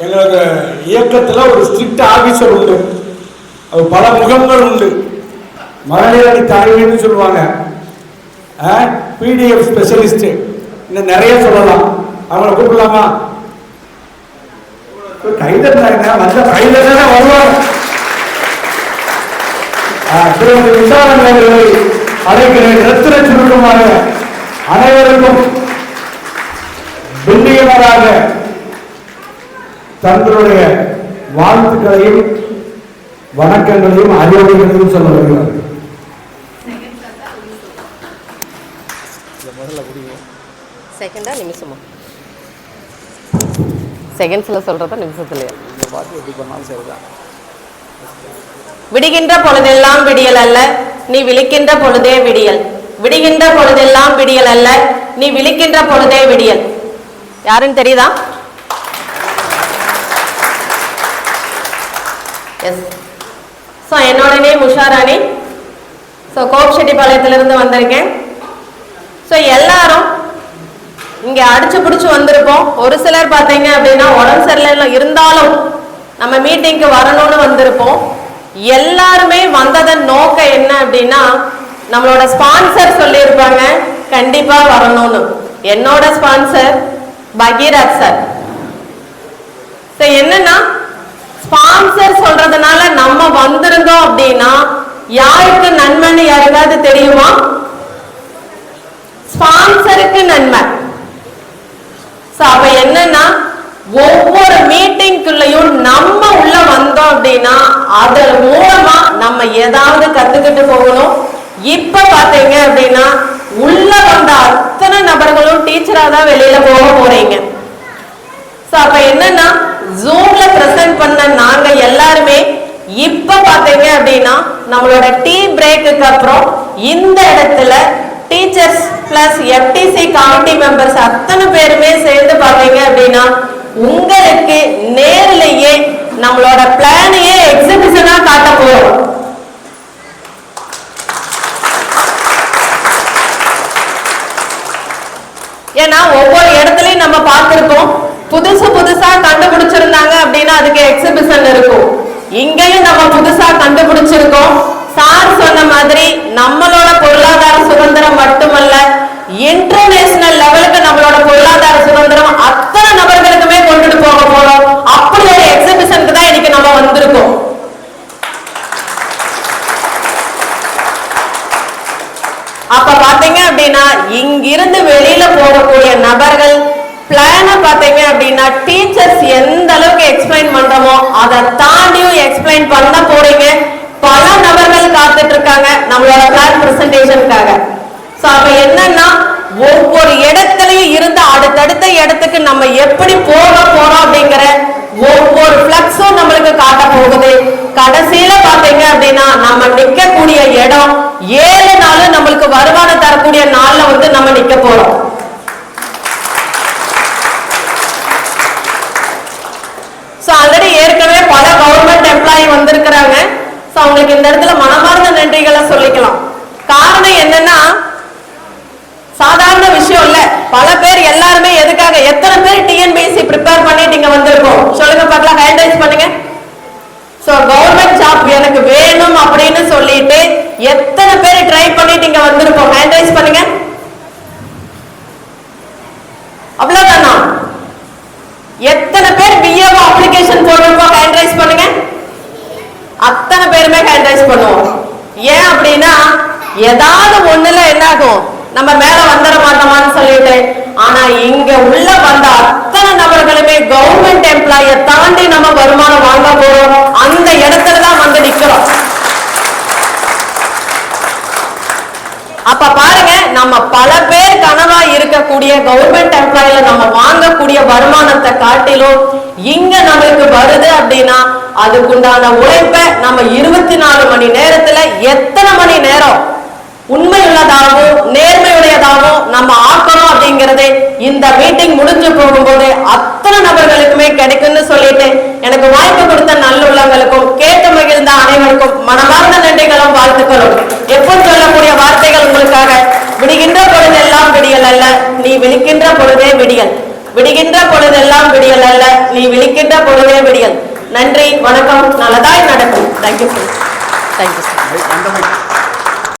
எங்களுக்கு இயக்கத்தில் ஒரு ஸ்ட்ரிக்ட் ஆபீசர் உண்டு, அது பல முகங்கள் உண்டு. மகளிரணி தலைவின்னு சொல்லுவாங்க, பிடிஎஃப் ஸ்பெஷலிஸ்ட், இன்னும் நிறைய சொல்லலாம். அவங்கள கூப்பிடலாமா? கைதட்டாங்க, வந்த கைதட்டா வருவாங்க. திருமதி விசாரணை அவர்களை அழைக்கிறேன். ரத்தின சுருக்கமாக அனைவருக்கும் வெள்ளியவராக தங்களுடைய வாழ்த்துக்களையும் வணக்கங்களையும் அறிவுரைகளையும் சொல்ல வருகிறார்கள். செகண்டா நிமிஷமா? செகண்ட்ஸ்ல சொல்றதா நிமிஷத்துலயா? விடுகின்ற பொழுதெல்லாம் விடியல் அல்ல, நீ விழிக்கின்ற பொழுதே விடியல். விடுகின்ற பொழுதெல்லாம் விடியல் அல்ல, நீ விழிக்கின்ற பொழுதே விடியல். யாருன்னு தெரியுதா? எஸ். ஸோ என்னோட நேம் உஷாராணி. ஸோ கோபிச்செட்டிப்பாளையத்திலிருந்து வந்திருக்கேன். ஸோ எல்லாரும் இங்கே அடிச்சு பிடிச்சி வந்திருப்போம். ஒரு சிலர் பார்த்தீங்க அப்படின்னா உடம்பு சரியில்லை இருந்தாலும் நம்ம மீட்டிங்க்கு வரணும்னு வந்திருப்போம். எல்லாருமே வந்ததன் நோக்கம் என்ன அப்படின்னா, நம்மளோட ஸ்பான்சர் சொல்லியிருப்பாங்க கண்டிப்பா வரணும்னு. என்னோட ஸ்பான்சர் பகீரத் சார். என்னன்னா ஸ்பான்சர் சொல்றதுனால நம்ம வந்திருந்தோம் அப்படின்னா யாருக்கு நன்மைன்னு யாருக்காவது தெரியுமா? ஸ்பான்சருக்கு நன்மை. அப்ப என்னன்னா ஒவ்வொரு மீட்டிங்குள்ளயும் நம்ம உள்ள வந்தோம் அப்படின்னா அதன் மூலமா நம்ம ஏதாவது கத்துக்கிட்டு போகணும். இப்ப பாத்தீங்க அப்படின்னா உள்ள வந்த அத்தனை நபர்களும் டீச்சரா தான் வெளியில போக போறீங்க. அப்ப என்னன்னா ஜூம்ல பிரசன்ட் பண்ண நாங்க எல்லாருமே இப்ப பாத்தீங்க அப்படின்னா நம்மளோட டீ பிரேக்குக்கு அப்புறம் இந்த இடத்துல teachers plus FDC committee members அத்தனை பேருமே சேர்ந்து பாத்தீங்க அப்படின்னா உங்களுக்கு நேரிலேயே நம்மளோட பிளானையே எக்ஸிபிஷனா காட்ட போறோம். ஏன்னா ஒவ்வொரு இடத்துலயும் நம்ம பார்த்திருக்கோம், புதுசா கண்டுபிடிச்சிருந்தாங்க அப்படின்னா அதுக்கு எக்ஸிபிஷன் இருக்கும். இங்கேயும் நம்ம புதுசா கண்டுபிடிச்சிருக்கோம். சார் சொன்ன மாதிரி நம்மளோட பொருளாதார சுதந்திரம் மட்டுமல்ல, இன்டர்நேஷனல் லெவலுக்கு நம்மளோட பொருளாதார சுதந்திரம் அத்தனை நபர்களுக்குமே கொண்டுட்டு போக போறோம். அப்படி ஒரு எக்ஸிபிஷனுக்கு தான் இன்னைக்கு நம்ம வந்திருக்கோம். அப்ப பாத்தீங்க அப்படின்னா இங்கிருந்து வெளியில போகக்கூடிய நபர்கள் பிளான பாத்தீங்க அப்படின்னா டீச்சர்ஸ் எந்த அளவுக்கு எக்ஸ்பிளைன் பண்றோமோ அதை தாண்டியும் எக்ஸ்பிளைன் பண்ண போறீங்க. பல நபர்கள் காத்துட்டு இருக்காங்க நம்மளோட பிளான் பிரசன்டேஷனுக்காக. அப்ப என்னன்னா ஒவ்வொரு இடத்துலயும் இருந்து அடுத்தடுத்த இடத்துக்கு நம்ம எப்படி போக போறோம் அப்படிங்கிற ஒவ்வொரு பிளக்ஸும் நம்மளுக்கு காட்ட போகுது. கடைசியில பாத்தீங்க அப்படின்னா நம்ம நிக்கக்கூடிய இடம் 7 நாள் நம்மளுக்கு வருமானம் தரக்கூடிய நாள்ல வந்து நம்ம நிக்க போறோம். ஆல்ரெடி ஏற்கனவே பல கவர்மெண்ட் எம்ப்ளாயி வந்திருக்கிறாங்க. அவங்களுக்கு இந்த இடத்துல மனமார்ந்த நன்றிகளை சொல்லிக்கலாம். காரணம் என்னன்னா சாதாரண விஷயம் இல்ல. பல பேர் எல்லாருமே எதுக்காக, எத்தனை பேர் டிஎன்பிஎஸ்சி ப்ரிப்பேர் பண்ணிட்டு இங்க வந்திருக்கோம் சொல்லுங்க பார்க்கலாம், ஹேண்ட் ரைஸ் பண்ணுங்க. கவர்மெண்ட் ஜாப் எனக்கு வேணும் அப்படின்னு சொல்லிட்டு எத்தனை பேர் ட்ரை பண்ணிட்டு இங்க வந்திருக்கோம், ஹேண்ட் ரைஸ் பண்ணுங்க. அவ்வளவுதானா? எத்தனை பேர் விஏஓ அப்ளிகேஷன் போட்டிருக்கோம், ஹேண்ட் ரைஸ் பண்ணுங்க. அத்தனை பேருமே ஹேண்ட் ரைஸ் பண்ணுவோம். ஏன் அப்படின்னா ஏதாவது ஒண்ணுல என்ன ஆகும், நம்ம மேல வந்துட மாட்டோமான்னு சொல்லிட்டு. ஆனா இங்க உள்ள வந்த அத்தனை நபர்களுமே கவர்மெண்ட் எம்ப்ளாய தாண்டி நம்ம வருமானம் வாங்க போறோம். அந்த இடத்துலதான் வந்து நிக்கிறோம். அப்ப பாருங்க, நம்ம பல பேர் கனவா இருக்கக்கூடிய கவர்மெண்ட் எம்ப்ளாயில நம்ம வாங்கக்கூடிய வருமானத்தை காட்டிலும் இங்க நம்மளுக்கு வருது அப்படின்னா அதுக்குண்டான உழைப்பை நம்ம 24 மணி நேரத்துல எத்தனை மணி நேரம் உண்மையுள்ளதாகவும் நேர்மையுடையதாகவும் நம்ம ஆக்கணும் அப்படிங்கறது இந்த மீட்டிங் முடிஞ்சு போகும்போது அத்தனை நபர்களுக்குமே கிடைக்கும்னு சொல்லிட்டு எனக்கு வாய்ப்பு கொடுத்த நல்லுள்ளங்களுக்கும் கேட்டு மகிழ்ந்த அனைவருக்கும் மனமார்ந்த நன்றிகளும் வாழ்த்துக்களும். எப்போ சொல்லக்கூடிய வார்த்தைகள் உங்களுக்காக. விடுகின்ற பொழுதெல்லாம் விடியல் அல்ல, நீ விழிக்கின்ற பொழுதே விடியல். விடுகின்ற பொழுதெல்லாம் விடியல் அல்ல, நீ விழிக்கின்ற பொழுதே விடியல். நன்றி, வணக்கம், நல்லதாய் நடக்கும். Thank you sir. Thank you sir.